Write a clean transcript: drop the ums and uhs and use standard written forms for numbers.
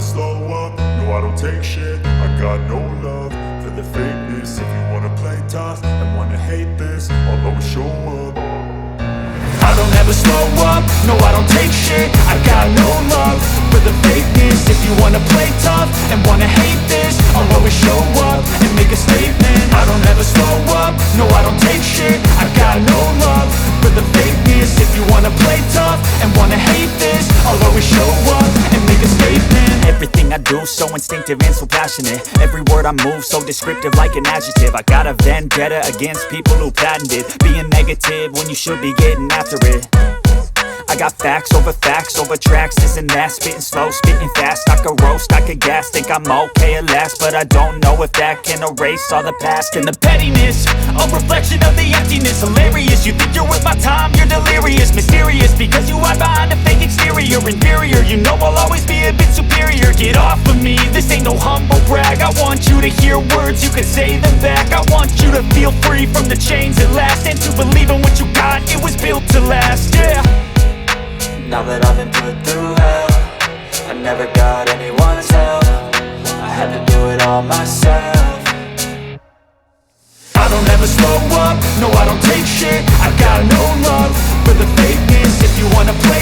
slow up, no I don't take shit. I got no love for the fakeness. If you wanna play tough and wanna hate this, I'll always show up. I don't ever slow up, no I don't take shit. I got no love for the fakeness. If you wanna play tough and wanna hate this, I'll always show up and make a statement. I don't ever slow up, no I don't take shit. I got no love for the fakeness. If you wanna play tough and wanna hate this, I'll always show up and make a statement. Everything I do so instinctive and so passionate. Every word I move so descriptive like an adjective. I got a vendetta against people who patented being negative when you should be getting after it. I got facts over tracks, this and that. Spitting slow, spitting fast. I could roast, I could gas. Think I'm okay at last, but I don't know if that can erase all the past. And the pettiness, a reflection of the emptiness. Hilarious, you think you're worth my time, you're delirious. Mysterious, because you hide behind a fake exterior. Inferior, you know I'll always be a bit superior. Get off of me, this ain't no humble brag. I want you to hear words, you can say them back. I want you to feel free from the chains at last, and to believe in what you got, it was built to last, yeah. Now that I've been put through hell, I never got anyone's help. I had to do it all myself. I don't ever slow up, no I don't take shit. I got no love for the fakeness. If you wanna play